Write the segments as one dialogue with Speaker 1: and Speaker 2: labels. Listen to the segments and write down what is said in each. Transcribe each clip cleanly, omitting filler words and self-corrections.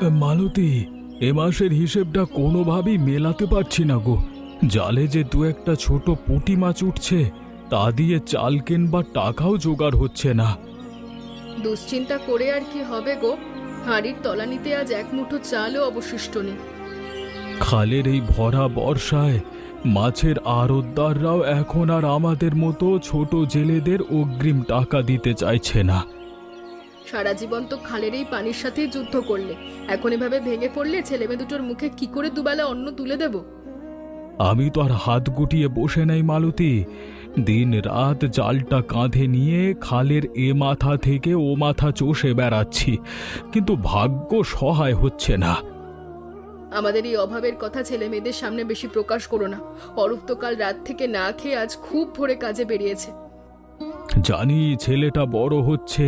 Speaker 1: মালতী, এ মাসের হিসেবটা কোনোভাবেই মেলাতে পারছি না গো। জালে যে দু একটা ছোট পুঁটি মাছ উঠছে, তা দিয়ে চাল কেনবার টাকাও জোগাড় হচ্ছে না।
Speaker 2: দুশ্চিন্তা করে আর কি হবে গো? হাঁড়ির তলানিতে আজ এক মুঠো চালও অবশিষ্ট নেই।
Speaker 1: খালের এই ভরা বর্ষায় মাছের আড়তদাররাও এখন আর আমাদের মতো ছোট জেলেদের অগ্রিম টাকা দিতে চাইছে না।
Speaker 2: সারা জীবন তো খালের এই পানির সাথেই যুদ্ধ করলে, এখন এভাবে ভেঙে পড়লে ছেলেমেয়ে দুটোর মুখে কি করে দুবেলা অন্ন তুলে দেব?
Speaker 1: আমি তো আর হাত গুটিয়ে বসে নাই মালতী। দিন রাত জালটা কাঁধে নিয়ে খালের এ মাথা থেকে ও মাথা চষে বেড়াচ্ছি, কিন্তু ভাগ্য সহায় হচ্ছে না।
Speaker 2: আমাদের এই অভাবের কথা ছেলে মেয়েদের সামনে বেশি প্রকাশ করো না। অরূপ তো কাল রাত থেকে না খেয়ে আজ খুব ভোরে কাজে বেরিয়েছে।
Speaker 1: জানি ছেলেটা বড় হচ্ছে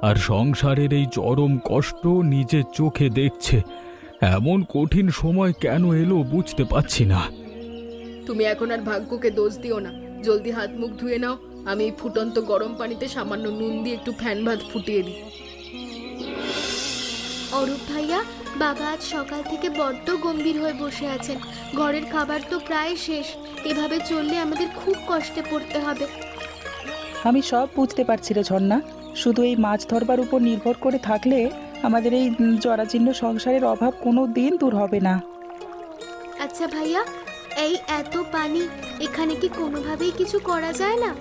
Speaker 1: আর সংসারের এই চরম কষ্ট নিজের চোখে দেখছে। এমন কঠিন সময় কেন এলো বুঝতে পারছি না।
Speaker 2: তুমি এখন আর ভাগ্যকে দোষ দিও না, জলদি হাত মুখ ধুয়ে নাও। আমি এই ফুটন্ত গরম পানিতে সামান্য নুন দিয়ে একটু ফ্যান ভাত ফুটিয়ে দিই।
Speaker 3: অরূপ ভাইয়া, বাবা আজ সকাল থেকে বড্ড গম্ভীর হয়ে বসে আছেন। ঘরের খাবার তো প্রায় শেষ। এভাবে চললে আমাদের খুব কষ্টে পড়তে হবে।
Speaker 4: আমি সব বুঝতে পারছি রে ঝর্ণা, শুধু এই মাছ ধরবার উপর নির্ভর করে থাকলে আমাদের এই জরাজীর্ণ সংসারের অভাব কোনো দিন দূর হবে না।
Speaker 3: আচ্ছা ভাইয়া, এই এত পানি, এখানে কি কোনোভাবেই কিছু করা যায় না?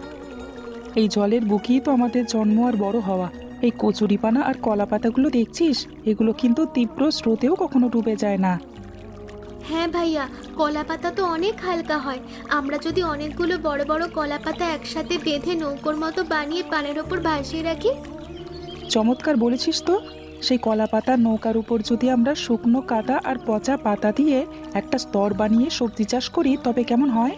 Speaker 4: এই জলের বুকেই তো আমাদের জন্ম আর বড় হওয়া। এই কচুরিপানা আর কলা পাতাগুলো দেখছিস, এগুলো কিন্তু তীব্র স্রোতেও কখনো ডুবে যায় না।
Speaker 3: হ্যাঁ ভাইয়া, কলা পাতা তো অনেক হালকা হয়। আমরা যদি অনেকগুলো বড় বড় কলা পাতা একসাথে বেঁধে নৌকোর মতো বানিয়ে পানের ওপর ভাসিয়ে রাখি।
Speaker 4: চমৎকার বলেছিস তো। সেই কলা পাতার নৌকার উপর যদি আমরা শুকনো কাদা আর পচা পাতা দিয়ে একটা স্তর বানিয়ে সবজি চাষ করি, তবে কেমন হয়?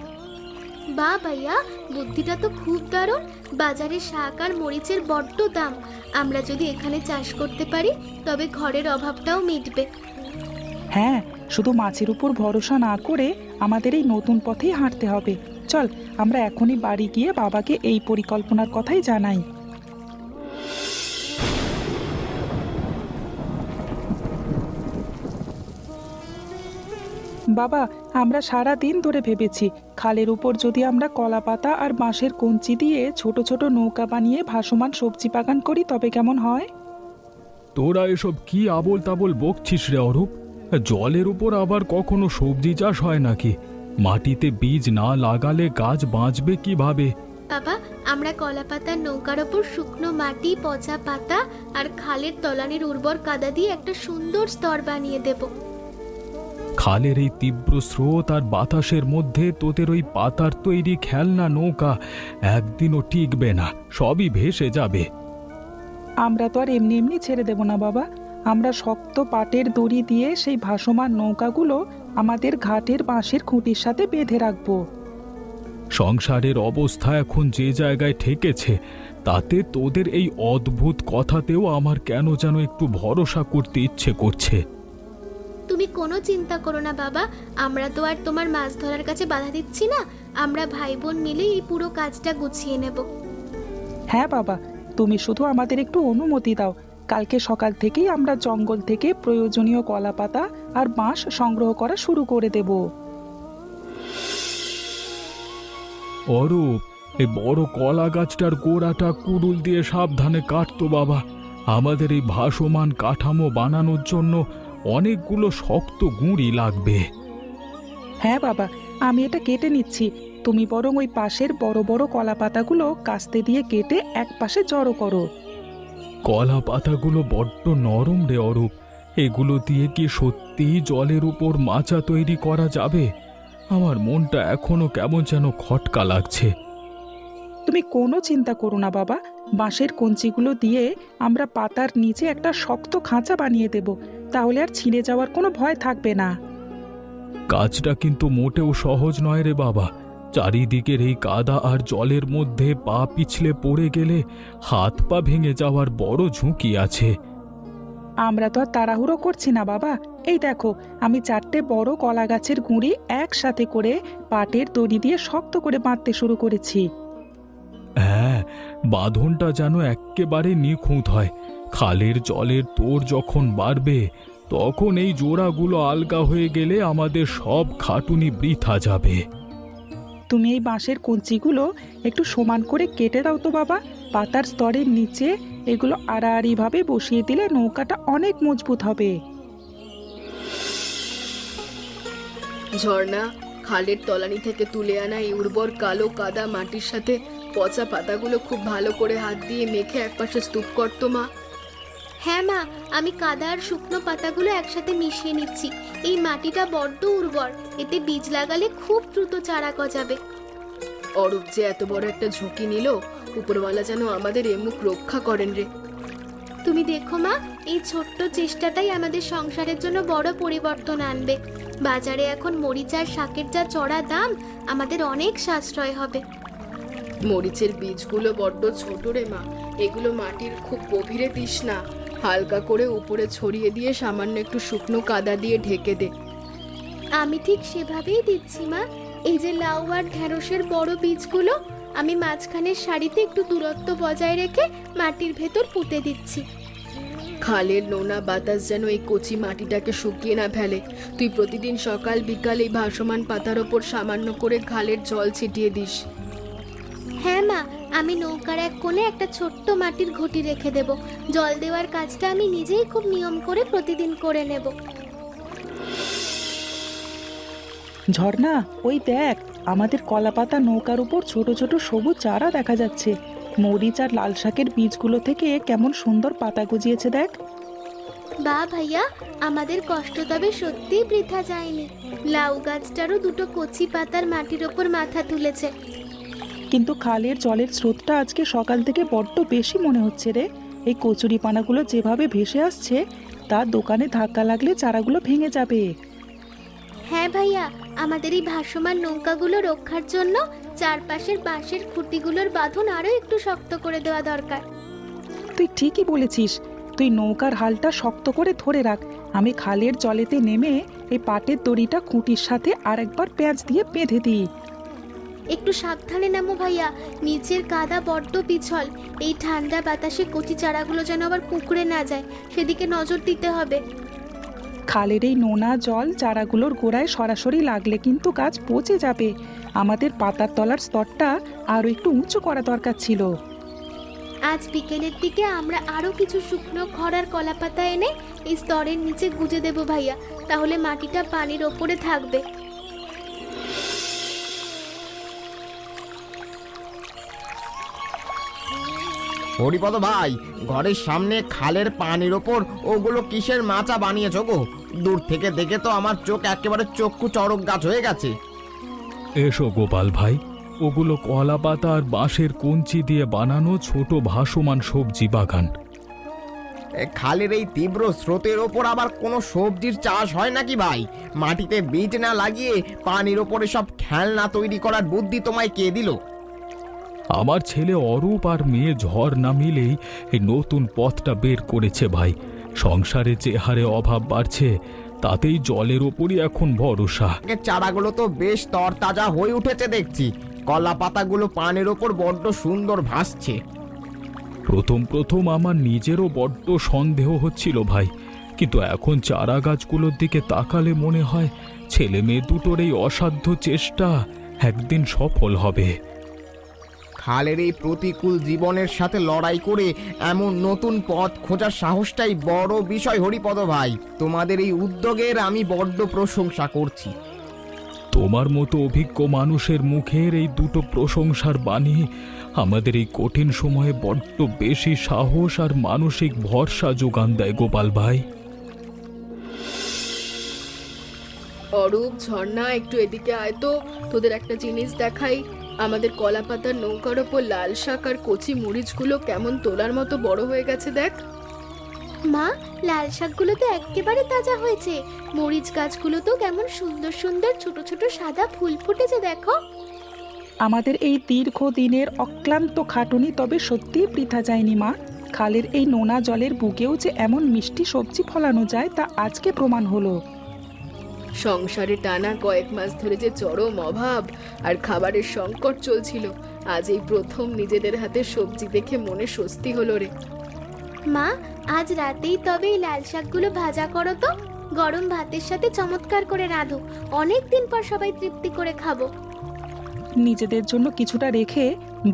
Speaker 3: বা ভাইয়া, বুদ্ধিটা তো খুব দারুণ। বাজারে শাক আর মরিচের বড্ড দাম। আমরা যদি এখানে চাষ করতে পারি, তবে ঘরের অভাবটাও মিটবে।
Speaker 4: হ্যাঁ, শুধু মাছের উপর ভরসা না করে আমাদের এই নতুন পথেই হাঁটতে হবে। চল, আমরা এখনই বাড়ি গিয়ে বাবাকে এই পরিকল্পনার কথাই জানাই। বাবা, আমরা সারা দিন ধরে ভেবেছি খালের উপর যদি আমরা কলা পাতা আর বাঁশের কঞ্চি দিয়ে ছোট ছোট নৌকা বানিয়ে ভাসমান সবজি বাগান করি, তবে কেমন হয়?
Speaker 1: তোরা এসব কি আবোল তাবোল বকছিস রে অরূপ? জলের উপর আবার কখনো সবজি চাষ হয় নাকি? মাটিতে বীজ না লাগালে গাছ বাঁচবে কিভাবে?
Speaker 3: বাবা, আমরা কলা পাতার নৌকার ওপর শুকনো মাটি, পচা পাতা আর খালের তলানির উর্বর কাদা দিয়ে একটা সুন্দর স্তর বানিয়ে দেব।
Speaker 1: খালের এই তীব্র স্রোত আর বাতাসের মধ্যে তোদের ওই পাতার তৈরি খেলনা নৌকা একদিনও টিকবে না, সবই ভেসে যাবে।
Speaker 4: আমরা তো আর এমনি এমনি ছেড়ে দেব না বাবা। আমরা শক্ত পাটের দড়ি দিয়ে সেই ভাসমান নৌকাগুলো আমাদের ঘাটের বাঁশের খুঁটির সাথে বেঁধে রাখবো।
Speaker 1: সংসারের অবস্থা এখন যে জায়গায় ঠেকেছে, তাতে তোদের এই অদ্ভুত কথাতেও আমার কেন যেন একটু ভরসা করতে ইচ্ছে করছে।
Speaker 3: তুমি কোনো চিন্তা করো না বাবা, আমরা তো আর তোমার মাছ ধরার কাছে বাধা দিচ্ছি না। আমরা ভাই বোন মিলে এই পুরো কাজটা গুছিয়ে নেব।
Speaker 4: হ্যাঁ বাবা, তুমি শুধু আমাদের একটু অনুমতি দাও। কালকে সকাল থেকেই আমরা জঙ্গল থেকে প্রয়োজনীয় কলা পাতা আর বাঁশ সংগ্রহ করা শুরু করে দেব।
Speaker 1: অরূপ, এই বড় কলা গাছটার গোড়াটা কুড়ুল দিয়ে সাবধানে কাটতো বাবা। আমাদের এই ভাসমান কাঠামো বানানোর জন্য অনেকগুলো শক্ত গুঁড়ি লাগবে।
Speaker 4: হ্যাঁ বাবা, আমি এটা কেটে নিচ্ছি। তুমি বরং ওই পাশের বড় বড় কলা পাতাগুলো কাস্তে দিয়ে কেটে এক পাশে জড়ো করো।
Speaker 1: কলা পাতাগুলো বড্ড নরম রে অরূপ, এগুলো দিয়ে কি সত্যিই জলের উপর মাচা তৈরি করা যাবে? আমার মনটা এখনো কেমন যেন খটকা লাগছে।
Speaker 4: তুমি কোনো চিন্তা করো না বাবা, বাঁশের কঞ্চিগুলো দিয়ে আমরা পাতার নিচে একটা শক্ত খাঁচা বানিয়ে দেব। তাহলে আর ছিঁড়ে যাওয়ার কোনো ভয় থাকবে না।
Speaker 1: কাজটা কিন্তু মোটেও সহজ নয় রে বাবা। চারিদিকের এই কাদা আর জলের মধ্যে পা পিছলে পড়ে গেলে হাত পা ভেঙে যাওয়ার বড় ঝুঁকি আছে।
Speaker 4: আমরা তো আর তাড়াহুড়ো করছি না বাবা। এই দেখো, আমি 4টে বড় কলা গাছের গুঁড়ি একসাথে করে পাটের দড়ি দিয়ে শক্ত করে বাঁধতে শুরু করেছি।
Speaker 1: হ্যাঁ, বাঁধনটা যেন এক্কেবারে নিখুঁত হয়। খালের জলের তোর যখন বাড়বে, তখন এই জোড়াগুলো আলগা হয়ে গেলে আমাদের সব খাটুনি বৃথা যাবে।
Speaker 4: তুমি এই বাঁশের কঞ্চিগুলো একটু সমান করে কেটে দাও তো বাবা। পাতার স্তরের নিচে এগুলো আড়াআড়িভাবে বসিয়ে দিলে নৌকাটা অনেক মজবুত হবে।
Speaker 2: ঝর্ণা, খালের তলানি থেকে তুলে আনা এই উর্বর কালো কাদা মাটির সাথে পচা পাতাগুলো খুব ভালো করে হাত দিয়ে মেখে একপাশে স্তূপ করতো মা।
Speaker 3: হ্যাঁ মা, আমি কাদা আর শুকনো পাতাগুলো একসাথে মিশিয়ে নিচ্ছি। এই মাটিটা বড্ড উর্বর, এতে বীজ লাগালে খুব দ্রুত চারা গজাবে।
Speaker 2: অরূপ যে এত বড় একটা ঝুঁকি নিল, উপরওয়ালা যেন আমাদের এ মুখ রক্ষা করেন রে।
Speaker 3: তুমি দেখো মা, এই ছোট্ট চেষ্টাটাই আমাদের সংসারের জন্য বড় পরিবর্তন আনবে। বাজারে এখন মরিচ আর শাকের যা চড়া দাম, আমাদের অনেক সাশ্রয় হবে।
Speaker 2: মরিচের বীজগুলো বড্ড ছোট রে মা, এগুলো মাটির খুব গভীরে দিস না, হালকা করে উপরে ছড়িয়ে দিয়ে সামান্য একটু শুকনো কাদা দিয়ে ঢেকে দে।
Speaker 3: আমি ঠিক সেভাবেই দিচ্ছি মা। এই যে লাউ আর ঢেঁড়সের বড় বীজগুলো আমি মাঝখানের সারিতে একটু দূরত্ব বজায় রেখে মাটির ভেতর পুঁতে দিচ্ছি।
Speaker 2: খালের নোনা বাতাস যেন এই কচি মাটিটাকে শুকিয়ে না ফেলে। তুই প্রতিদিন সকাল বিকাল এই ভাসমান পাতার ওপর সামান্য করে খালের জল ছিটিয়ে দিস।
Speaker 3: হ্যাঁ মা, আমি নৌকার এক কোণে একটা ছোট্ট মাটির ঘটি রেখে দেব। জল দেওয়ার কাজটা আমি নিজেই খুব নিয়ম করে প্রতিদিন করে নেব।
Speaker 4: ঝর্ণা, ওই দেখ, আমাদের কলাপাতা নৌকার উপর ছোট ছোট সবুজ চারা দেখা যাচ্ছে। মরিচ আর লাল শাকের বীজগুলো থেকে কেমন সুন্দর পাতা গজিয়েছে দেখ।
Speaker 3: বা ভাইয়া, আমাদের কষ্ট তবে সত্যিই বৃথা যায়নি। লাউ গাছটারও দুটো কচি পাতার মাটির ওপর মাথা তুলেছে।
Speaker 4: কিন্তু খালের জলের স্রোতটা আজকে সকাল থেকে বড্ড বেশি মনে হচ্ছে রে। এই কচুরি পানাগুলো যেভাবে ভেসে আসছে, তার দোকানে ধাক্কা লাগলে চারাগুলো ভেঙে যাবে।
Speaker 3: হ্যাঁ ভাইয়া, আমাদের এই ভাসমান নৌকাগুলো রক্ষার জন্য চারপাশের বাঁশের খুঁটিগুলোর বাঁধন আরো একটু শক্ত করে দেওয়া দরকার।
Speaker 4: তুই ঠিকই বলেছিস। তুই নৌকার হালটা শক্ত করে ধরে রাখ, আমি খালের জলেতে নেমে এই পাটের দড়িটা খুঁটির সাথে আরেকবার পেঁচ দিয়ে বেঁধে দিই।
Speaker 3: একটু সাবধানে নামো ভাইয়া, নিচের কাদা বড্ড পিছল। এই ঠান্ডা বাতাসে কচি চারাগুলো যেন আবার পুকুরে না যায়, সেদিকে নজর দিতে হবে।
Speaker 4: খালের এই নোনা জল চারাগুলোর গোড়ায় সরাসরি লাগলে কিন্তু গাছ পচে যাবে। আমাদের পাতার তলার স্তরটা আরও একটু উঁচু করা দরকার ছিল।
Speaker 3: আজ বিকেলের দিকে আমরা আরো কিছু শুকনো খড় আর কলাপাতা এনে এই স্তরের নিচে গুজে দেব ভাইয়া, তাহলে মাটিটা পানির ওপরে থাকবে।
Speaker 5: হরিপদ ভাই, ঘরের সামনে খালের পানির ওপর ওগুলো কিসের মাচা বানিয়েছ গো? দূর থেকে দেখে তো আমার চোখ একেবারে চক্ষু চড়ক গাছ হয়ে গেছে।
Speaker 1: এসো গোপাল ভাই, ওগুলো কলা পাতা আর বাঁশের কঞ্চি দিয়ে বানানো ছোট ভাসমান সবজি বাগান।
Speaker 5: খালের এই তীব্র স্রোতের ওপর আবার কোনো সবজির চাষ হয় নাকি ভাই? মাটিতে বীজ না লাগিয়ে পানির ওপরে সব খেলনা তৈরি করার বুদ্ধি তোমায় কে দিল?
Speaker 1: আমার ছেলে অরূপ আর মেয়ে ঝর্ণা মিলেই এই নতুন পথটা বের করেছে ভাই। সংসারে যে হারে অভাব বাড়ছে, তাতেই জলের ওপরই এখন ভরসা।
Speaker 5: চারাগুলো তো বেশ তরতাজা হয়ে উঠেছে দেখছি। কলা পাতাগুলো পানির ওপর বড্ড সুন্দর ভাসছে।
Speaker 1: প্রথম প্রথম আমার নিজেরও বড্ড সন্দেহ হচ্ছিল ভাই, কিন্তু এখন চারা গাছগুলোর দিকে তাকালে মনে হয় ছেলে মেয়ে দুটোর এই অসাধ্য চেষ্টা একদিন সফল হবে।
Speaker 5: খালের এই প্রতিকূল জীবনের সাথে লড়াই করে এমন নতুন পথ খোঁজার সাহসটাই বড় বিষয় হরিপদ ভাই। তোমাদের এই উদ্যোগের আমি বড্ড প্রশংসা করছি।
Speaker 1: তোমার মতো অভিজ্ঞ মানুষের মুখের এই দুটো প্রশংসার বাণী আমাদের এই কঠিন সময়ে বড্ড বেশি সাহস আর মানসিক ভরসা যোগান দেয় গোপাল ভাই।
Speaker 2: অরূপ, ঝর্ণা, একটু এদিকে আয় তো, তোদের একটা জিনিস দেখাই। আমাদের কলা পাতার নৌকার ওপর লাল শাক আর কচি মরিচগুলো কেমন তোলার মতো বড় হয়ে গেছে দেখ।
Speaker 3: মা, লাল শাকগুলো তো একেবারে তাজা হয়েছে। মরিচ গাছগুলো তো কেমন সুন্দর সুন্দর ছোট ছোট সাদা ফুল ফুটেছে দেখো।
Speaker 4: আমাদের এই দীর্ঘ দিনের অক্লান্ত খাটুনি তবে সত্যিই বৃথা যায়নি মা। খালের এই নোনা জলের বুকেও যে এমন মিষ্টি সবজি ফলানো যায় তা আজকে প্রমাণ হলো।
Speaker 2: সংসারে টানা কয়েক মাস ধরে যে চরম অভাব আর খাবারের সংকট চলছিল, আজ এই প্রথম নিজেদের হাতে সবজি দেখে মনে স্বস্তি হলো রে।
Speaker 3: মা, আজ রাতেই তবে এই লাল শাকগুলো ভাজা করো তো। গরম ভাতের সাথে চমৎকার করে রাঁধো, অনেক দিন পর সবাই তৃপ্তি করে খাবো।
Speaker 4: নিজেদের জন্য কিছুটা রেখে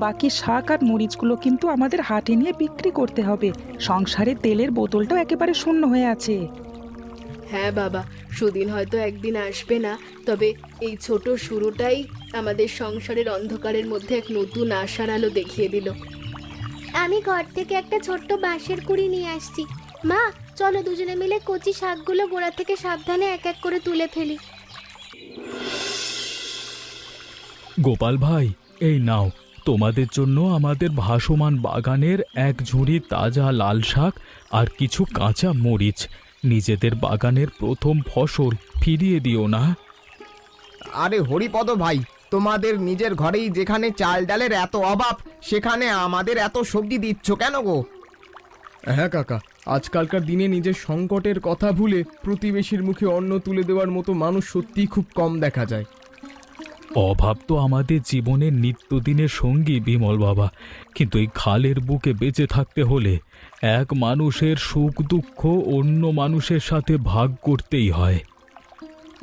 Speaker 4: বাকি শাক আর মরিচগুলো কিন্তু আমাদের হাটে নিয়ে বিক্রি করতে হবে। সংসারে তেলের বোতলটাও একেবারে শূন্য হয়ে আছে।
Speaker 2: হ্যাঁ বাবা, সুদিন হয়তো একদিন আসবে না, তবে এই ছোট শুরুটাই আমাদের সংসারের অন্ধকারের মধ্যে এক নতুন আশার আলো দেখিয়ে দিল।
Speaker 3: আমি ঘর থেকে একটা ছোট্ট বাঁশের কুড়ি নিয়ে আসছি। মা, চলো দুজনে মিলে কচি শাকগুলো গোড়া থেকে সাবধানে এক এক করে তুলে ফেলি।
Speaker 1: গোপাল ভাই, এই নাও, তোমাদের জন্য আমাদের ভাসমান বাগানের এক ঝুড়ি তাজা লাল শাক আর কিছু কাঁচা মরিচ। নিজেদের বাগানের প্রথম ফসল, ফিরিয়ে দিও না।
Speaker 5: আরে হরিপদ ভাই, তোমাদের নিজের ঘরেই যেখানে চাল ডালের এত অভাব, সেখানে আমাদের এত সবজি দিচ্ছ কেন গো?
Speaker 6: হ্যাঁ কাকা, আজকালকার দিনে নিজের সংকটের কথা ভুলে প্রতিবেশীর মুখে অন্ন তুলে দেওয়ার মতো মানুষ সত্যিই খুব কম দেখা যায়।
Speaker 1: অভাব তো আমাদের জীবনের নিত্যদিনের সঙ্গী বিমল বাবা, কিন্তু এই খালের বুকে বেঁচে থাকতে হলে এক মানুষের সুখ দুঃখ অন্য মানুষের সাথে ভাগ করতেই হয়।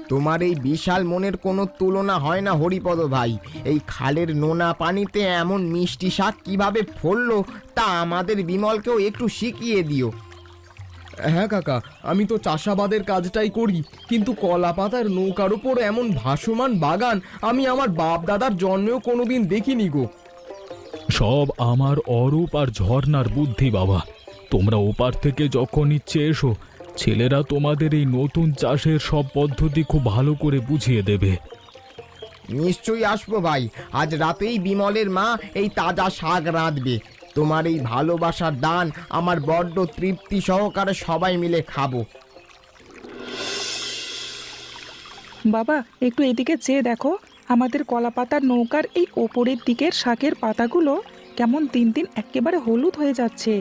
Speaker 5: তোমার এই বিশাল মনের কোনো তুলনা হয় না হরিপদ ভাই। এই খালের নোনা পানিতে এমন মিষ্টি শাক কিভাবে ফললো তা আমাদের বিমলকেও একটু শিখিয়ে দিও।
Speaker 6: হ্যাঁ কাকা, আমি তো চাষাবাদের কাজটাই করি, কিন্তু কলা পাতার নৌকার উপর এমন ভাসমান বাগান আমি আমার বাপ দাদার জন্মেও কোনোদিন দেখিনি গো।
Speaker 1: সব আমার অরূপ আর ঝর্ণার বুদ্ধি বাবা। তোমরা ওপার থেকে যখন ইচ্ছে এসো, ছেলেরা তোমাদের এই নতুন চাষের সব পদ্ধতি খুব ভালো করে বুঝিয়ে দেবে।
Speaker 5: নিশ্চয়ই আসবো ভাই, আজ রাতেই বিমলের মা এই তাজা শাক রাঁধবে। তোমার এই ভালোবাসার দান আমার বড্ড তৃপ্তি সহকারে সবাই মিলে খাবো।
Speaker 4: বাবা, একটু এদিকে চেয়ে দেখো, আমাদের কলাপাতার নৌকার এই ওপরের দিকের শাকের পাতাগুলো কেমন দিন দিন একেবারে হলুদ হয়ে যাচ্ছে।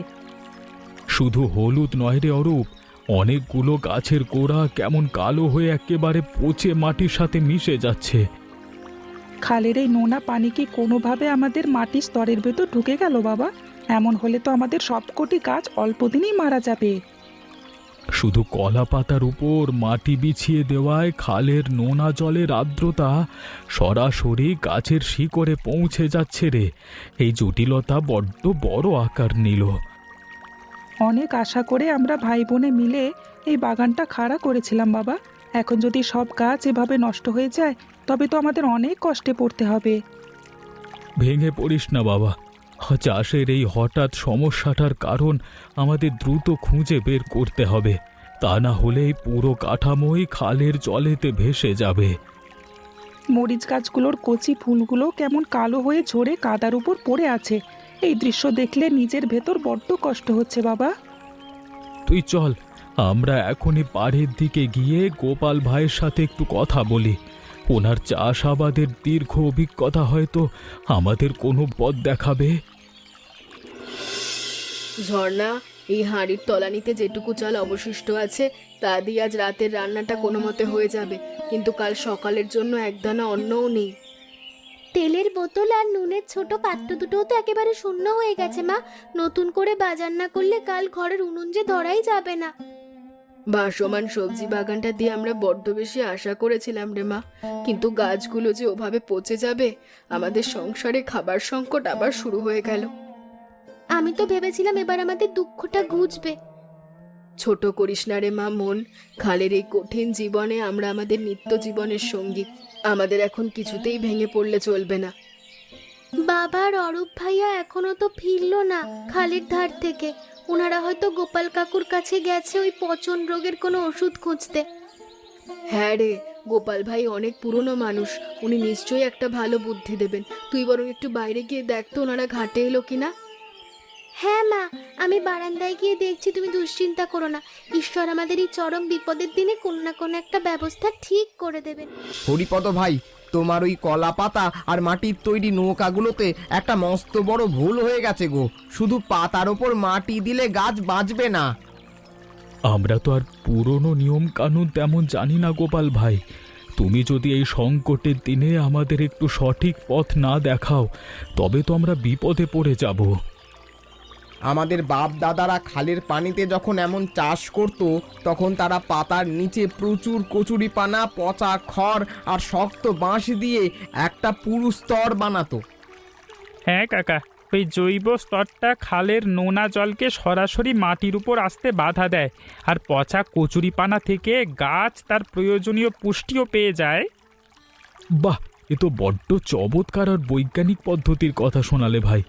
Speaker 1: শুধু হলুদ নয় রে অরূপ, অনেকগুলো গাছের গোড়া কেমন কালো হয়ে একেবারে পচে মাটির সাথে মিশে যাচ্ছে।
Speaker 4: খালের এই নোনা পানি কি কোনোভাবে আমাদের মাটির স্তরের ভেতর ঢুকে গেল বাবা? এমন হলে তো আমাদের সবকটি গাছ অল্প দিনেই মারা যাবে।
Speaker 1: শুধু কলা পাতার উপর মাটি বিছিয়ে দেওয়ায় খালের নোনা জলের আর্দ্রতা সরাসরি গাছের শিকড়ে পৌঁছে যাচ্ছে রে। এই জটিলতা বড্ড বড় আকার নিল।
Speaker 4: অনেক আশা করে আমরা ভাই বোনে মিলে এই বাগানটা খাড়া করেছিলাম বাবা। এখন যদি সব গাছ এভাবে নষ্ট হয়ে যায়, তবে তো আমাদের অনেক কষ্টে পড়তে হবে।
Speaker 1: ভেঙে পড়িস না বাবা, চাষের এই হঠাৎ সমস্যাটার কারণ আমাদের দ্রুত খুঁজে বের করতে হবে, তা না হলে এই পুরো কাঠামোই খালের জলেতে ভেসে যাবে।
Speaker 4: মরিচ গাছগুলোর কচি ফুলগুলো কেমন কালো হয়ে ঝরে কাদার উপর পড়ে আছে। এই দৃশ্য দেখলে নিজের ভেতর বড্ড কষ্ট হচ্ছে বাবা।
Speaker 1: তুই চল, আমরা এখনই পাড়ের দিকে গিয়ে গোপাল ভাইয়ের সাথে একটু কথা বলি। ওনার চাষাবাদের দীর্ঘ অভিজ্ঞতা হয়তো আমাদের কোনো পথ দেখাবে।
Speaker 2: ঝর্ণা, এই হাঁড়ির তলানিতে যেটুকু চাল অবশিষ্ট আছে তা দিয়ে আজ রাতের রান্নাটা কোনো মতে হয়ে যাবে, কিন্তু কাল সকালের জন্য একদানা অন্নও নেই।
Speaker 3: তেলের বোতল আর নুনের ছোট পাত্র দুটোও তো একেবারে শূন্য হয়ে গেছে মা। নতুন করে বাজার না করলে কাল ঘরের উনুন যে ধরাই যাবে না।
Speaker 2: ভাসমান সবজি বাগানটা দিয়ে আমরা বড্ড বেশি আশা করেছিলাম রে মা, কিন্তু গাছগুলো যে ওভাবে পচে যাবে, আমাদের সংসারে খাবার সংকট আবার শুরু হয়ে গেল।
Speaker 3: আমি তো ভেবেছিলাম এবার আমাদের দুঃখটা ঘুচবে।
Speaker 2: ছোট করিস না রে মা মন, খালের এই কঠিন জীবনে আমরা আমাদের নিত্য জীবনের সঙ্গী, আমাদের এখন কিছুতেই ভেঙে পড়লে চলবে না।
Speaker 3: বাবার অরূপ ভাইয়া এখনো তো ফিরলো না খালের ধার থেকে। ওনারা হয়তো গোপাল কাকুর কাছে গেছে ওই পচন রোগের কোনো ওষুধ খুঁজতে।
Speaker 2: হ্যাঁ রে, গোপাল ভাই অনেক পুরনো মানুষ, উনি নিশ্চয়ই একটা ভালো বুদ্ধি দেবেন। তুই বরং একটু বাইরে গিয়ে দেখ তো ওনারা ঘাটে এলো কিনা।
Speaker 3: হ্যাঁ মা, আমি বারান্দায় গিয়ে দেখছি, তুমি দুশ্চিন্তা করো না। ঈশ্বর আমাদের এই চরম বিপদের দিনে কোনো না কোনো একটা ব্যবস্থা ঠিক করে দেবেন।
Speaker 5: হরিপদ ভাই, তোমার ওই কলা পাতা আর মাটির তৈরি নৌকাগুলোতে একটা মস্ত বড় ভুল হয়ে গেছে গো। শুধু পাতার ওপর মাটি দিলে গাছ বাঁচবে না।
Speaker 1: আমরা তো আর পুরনো নিয়ম কানুন তেমন জানি না গোপাল ভাই। তুমি যদি এই সংকটের দিনে আমাদের একটু সঠিক পথ না দেখাও, তবে তো আমরা বিপদে পড়ে যাব।
Speaker 5: আমাদের বাপ দাদারা খালের পানিতে যখন এমন চাষ করত, তখন তারা পাতার নিচে প্রচুর কচুরিপানা, পচা খড় আর শক্ত বাঁশ দিয়ে একটা পুরু স্তর বানাতো।
Speaker 7: হ্যাঁ কাকা, ওই জৈব স্তরটা খালের নোনা জলকে সরাসরি মাটির উপর আসতে বাধা দেয়, আর পচা কচুরিপানা থেকে গাছ তার প্রয়োজনীয় পুষ্টিও পেয়ে যায়।
Speaker 1: বাহ, এ তো বড্ড চমৎকার আর বৈজ্ঞানিক পদ্ধতির কথা শোনালে ভাই।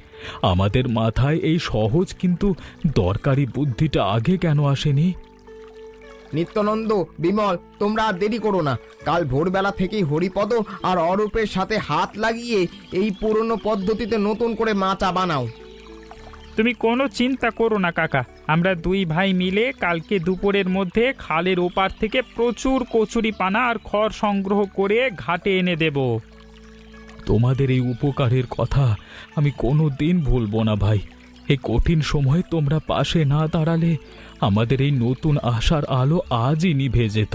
Speaker 1: আমাদের মাথায় এই সহজ কিন্তু দরকারি বুদ্ধিটা আগে কেন আসেনি?
Speaker 5: নিত্যানন্দ, বিমল, তোমরা আর দেরি করো না। কাল ভোরবেলা থেকেই হরিপদ আর অরূপের সাথে হাত লাগিয়ে এই পুরনো পদ্ধতিতে নতুন করে মাচা বানাও।
Speaker 7: তুমি কোনো চিন্তা করো না কাকা, আমরা দুই ভাই মিলে কালকে দুপুরের মধ্যে খালের ওপার থেকে প্রচুর কচুরিপানা আর খড় সংগ্রহ করে ঘাটে এনে দেব।
Speaker 1: তোমাদের এই উপকারের কথা আমি কোনো দিন ভুলবো না ভাই। এই কঠিন সময়ে তোমরা পাশে না দাঁড়ালে আমাদের এই নতুন আশার আলো আজই নিভে যেত।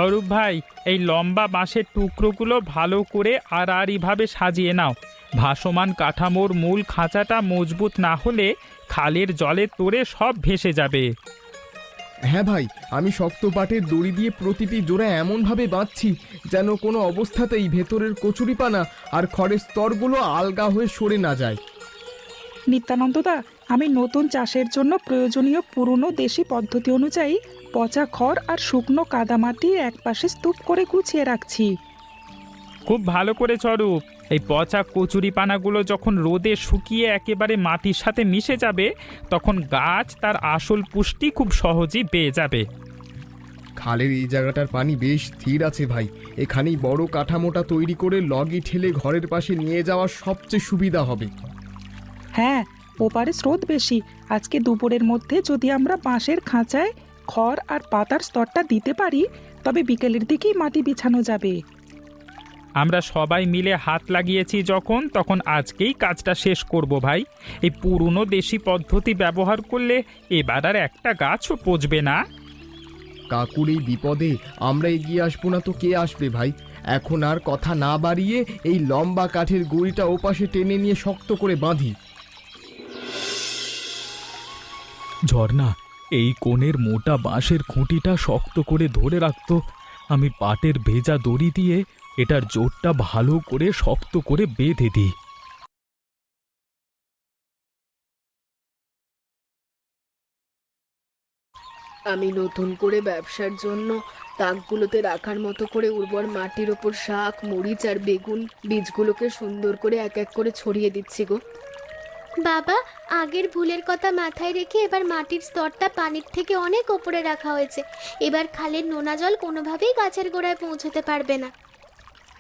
Speaker 7: অরূপ ভাই, এই লম্বা বাঁশের টুকরোগুলো ভালো করে আড়াআড়িভাবে সাজিয়ে নাও। ভাসমান কাঠামোর মূল খাঁচাটা মজবুত না হলে খালের জলে তোড়ে সব ভেসে যাবে।
Speaker 6: হ্যাঁ ভাই, আমি শক্ত পাটের দড়ি দিয়ে প্রতিটি জোড়া এমনভাবে বাঁধছি যেন কোনো অবস্থাতেই ভেতরের কচুরিপানা আর খড়ের স্তরগুলো আলগা হয়ে সরে না যায়।
Speaker 4: নিত্যানন্দদা, আমি নতুন চাষের জন্য প্রয়োজনীয় পুরনো দেশি পদ্ধতি অনুযায়ী পচা খড় আর শুকনো কাদামাটি একপাশে স্তূপ করে গুছিয়ে রাখছি।
Speaker 7: খুব ভালো করে অরূপ। এই পচা কচুরিপানাগুলো যখন রোদে শুকিয়ে একেবারে মাটির সাথে মিশে যাবে, তখন গাছ তার আসল পুষ্টি খুব সহজেই পেয়ে যাবে।
Speaker 6: খালের এই জায়গাটার পানি বেশ স্থির আছে ভাই। এখানেই বড় কাঠামোটা তৈরি করে লগি ঠেলে ঘরের পাশে নিয়ে যাওয়া সবচেয়ে সুবিধা হবে।
Speaker 4: হ্যাঁ, ওপারে স্রোত বেশি। আজকে দুপুরের মধ্যে যদি আমরা বাঁশের খাঁচায় খড় আর পাতার স্তরটা দিতে পারি, তবে বিকেলের দিকেই মাটি বিছানো যাবে।
Speaker 7: আমরা সবাই মিলে হাত লাগিয়েছি যখন, তখন আজকেই কাজটা শেষ করব ভাই। এই পুরনো দেশি পদ্ধতি ব্যবহার করলে এবার আর একটা গাছও পচবে না।
Speaker 6: কাকুর এই বিপদে আমরা এগিয়ে আসবো না তো কে আসবে ভাই? এখন আর কথা না বাড়িয়ে এই লম্বা কাঠের গুঁড়িটা ওপাশে টেনে নিয়ে শক্ত করে বাঁধি।
Speaker 1: ঝর্ণা, এই কোণের মোটা বাঁশের খুঁটিটা শক্ত করে ধরে রাখতো। আমি পাটের ভেজা দড়ি দিয়ে এটার জোরটা ভালো করে শক্ত করে বেঁধে দিই।
Speaker 2: আমি নতুন করে ব্যবসার জন্য তাকগুলোতে রাখার মতো করে উর্বর মাটির ওপর শাক, মরিচ আর বেগুন বীজগুলোকে সুন্দর করে এক এক করে ছড়িয়ে দিচ্ছি গো।
Speaker 3: বাবা, আগের ভুলের কথা মাথায় রেখে এবার মাটির স্তরটা পানির থেকে অনেক ওপরে রাখা হয়েছে। এবার খালের নোনা জল কোনোভাবেই গাছের গোড়ায় পৌঁছতে পারবে না।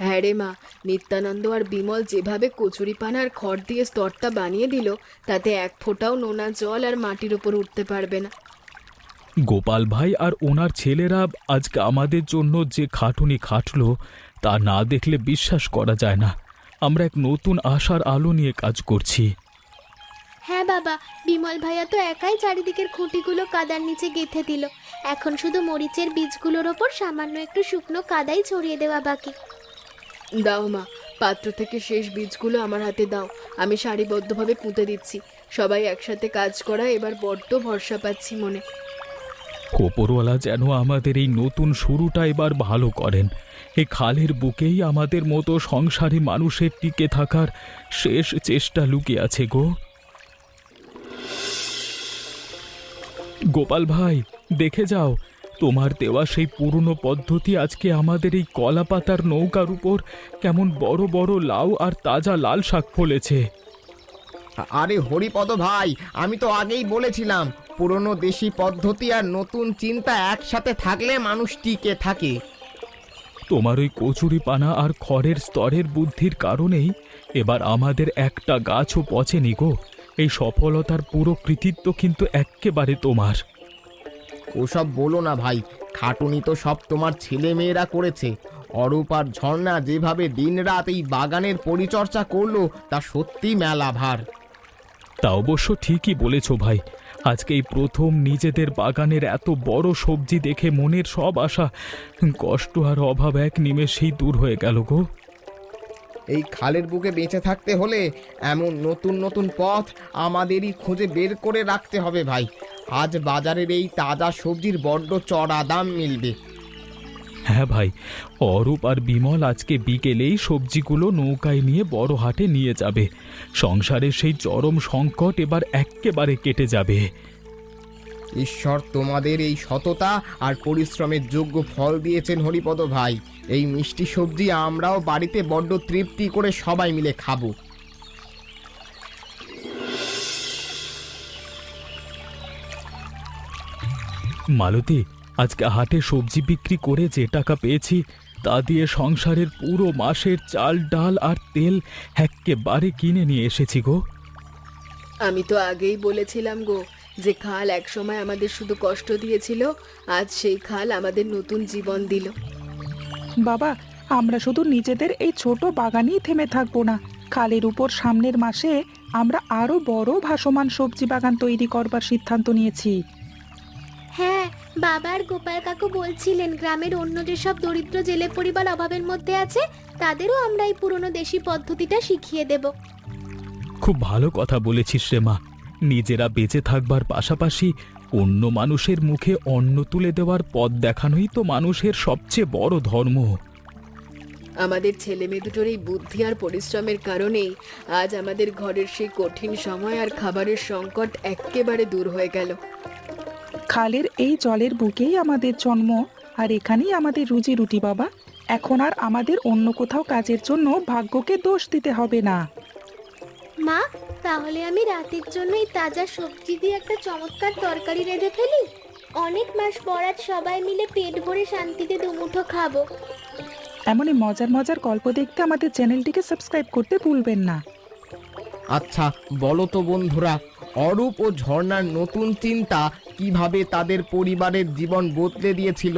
Speaker 2: হ্যাঁ রে মা, নিত্যানন্দ আর বিমল যেভাবে কচুরিপানা আর খড় দিয়ে স্তরটা বানিয়ে দিল, তাতে এক ফোঁটাও নোনা জল আর মাটির ওপর উঠতে পারবে না।
Speaker 1: গোপাল ভাই আর ওনার ছেলেরা আজকে আমাদের জন্য যে খাটুনি খাটলো, তা না দেখলে বিশ্বাস করা যায় না। আমরা এক নতুন আশার আলো নিয়ে কাজ করছি।
Speaker 3: হ্যাঁ বাবা, বিমল ভাইয়া তো একাই চারিদিকের খুঁটিগুলো কাদার নিচে গেঁথে দিল। এখন শুধু মরিচের বীজগুলোর ওপর সামান্য একটু শুকনো কাদাই ছড়িয়ে দেওয়া বাকি।
Speaker 2: দাও মা, পাত্র থেকে শেষ বীজগুলো আমার হাতে দাও। আমি সারিবদ্ধভাবে পুঁতে দিচ্ছি। সবাই একসাথে কাজ করা এবার বড্ড ভরসা পাচ্ছি মনে।
Speaker 1: ওপরওয়ালা যেন আমাদের এই নতুন শুরুটা এবার ভালো করেন। এই খালের বুকেই আমাদের মতো সংসারী মানুষের টিকে থাকার শেষ চেষ্টা লুকিয়ে আছে গো। গোপাল ভাই, দেখে যাও, তোমার দেওয়া সেই পুরনো পদ্ধতি আজকে আমাদের এই কলা পাতার নৌকার উপর কেমন বড় বড় লাউ আর তাজা লাল শাক ফলেছে।
Speaker 5: আরে হরিপদ ভাই, আমি তো আগেই বলেছিলাম, পুরনো দেশি পদ্ধতি আর নতুন চিন্তা একসাথে থাকলে মানুষ টিকে থাকে।
Speaker 1: তোমার ওই কচুরিপানা আর খড়ের স্তরের বুদ্ধির কারণেই এবার আমাদের একটা গাছও পচেনি গো। এই সফলতার পুরো কৃতিত্ব কিন্তু এক্কেবারে তোমার।
Speaker 5: ওসব বলো না ভাই, খাটুনি তো সব তোমার ছেলে মেয়েরা করেছে। অরূপ আর ঝর্ণা যেভাবে দিনরাত এই বাগানের পরিচর্যা করলো, তা সত্যি মেলা ভার।
Speaker 1: তা অবশ্য ঠিকই বলেছ ভাই। আজকে এই প্রথম নিজেদের বাগানের এত বড় সবজি দেখে মনের সব আশা, কষ্ট আর অভাব এক নিমেষেই দূর হয়ে গেল গো।
Speaker 5: এই খালের বুকে বেঁচে থাকতে হলে এমন নতুন নতুন পথ আমাদেরই খুঁজে বের করে রাখতে হবে ভাই। আজ বাজারের এই তাজা সবজির বড্ড চড়া দাম মিলবে।
Speaker 1: হ্যাঁ ভাই, অরূপ আর বিমল আজকে বিকেলেই সবজিগুলো নৌকায় নিয়ে বড় হাটে নিয়ে যাবে। সংসারের সেই চরম সংকট এবার এক্কেবারে কেটে যাবে।
Speaker 5: ঈশ্বর তোমাদের এই সততা আর পরিশ্রমের যোগ্য ফল দিয়েছেন হরিপদ ভাই। এই মিষ্টি সবজি আমরাও বাড়িতে বড্ড তৃপ্তি করে সবাই মিলে খাবো।
Speaker 1: মালতী, আজকে হাটে সবজি বিক্রি করে যে টাকা পেয়েছি তা দিয়ে সংসারের পুরো মাসের চাল ডাল আর তেল এক্কেবারে কিনে নিয়ে এসেছি গো।
Speaker 2: আমি তো আগেই বলেছিলাম গো যে খাল একসময় আমাদের শুধু কষ্ট দিয়েছিল, আজ সেই খাল আমাদের নতুন জীবন দিল।
Speaker 4: বাবা, আমরা শুধু নিজেদের এই ছোট বাগানেই থেমে থাকবো না। খালের উপর সামনের মাসে আমরা আরো বড় ভাসমান সবজি বাগান তৈরি করবার সিদ্ধান্ত নিয়েছি।
Speaker 3: হ্যাঁ, বাবা আর গোপাল কাকু বলছিলেন গ্রামের অন্য যেসব দরিদ্র জেলে পরিবার অভাবের মধ্যে আছে তাদেরও আমরা এই পুরনো দেশি পদ্ধতিটা শিখিয়ে দেব।
Speaker 1: খুব ভালো কথা বলেছিস রে মা। নিজেরা বেঁচে থাকবার পাশাপাশি অন্য মানুষের মুখে অন্ন তুলে দেওয়ার পথ দেখানোই তো মানুষের সবচেয়ে বড় ধর্ম।
Speaker 2: আমাদের ছেলে মেয়ে দুটোর এই বুদ্ধি আর পরিশ্রমের কারণেই আজ আমাদের ঘরের সেই কঠিন সময় আর খাবারের সংকট এক্কেবারে দূর হয়ে গেল।
Speaker 4: খালের এই জলের বুকেই আমাদের জন্ম, আর এখানেই আমাদের রুজি রুটি বাবা। এখন আর আমাদের অন্য কোথাও কাজের জন্য ভাগ্যকে দোষ দিতে হবে না।
Speaker 3: মা, তাহলে আমি রাতের জন্য এই তাজা সবজি দিয়ে একটা চমৎকার তরকারি রেঁধে ফেলি। অনেক মাস পর আজ সবাই মিলে পেট ভরে শান্তিতে দুমুঠো খাবো।
Speaker 4: এমনই মজার মজার গল্প দেখতে আমাদের চ্যানেলটিকে সাবস্ক্রাইব করতে ভুলবেন না।
Speaker 5: আচ্ছা বলো তো বন্ধুরা, অরূপ ও ঝর্ণার নতুন চিন্তা কিভাবে তাদের পরিবারের জীবন বদলে দিয়েছিল?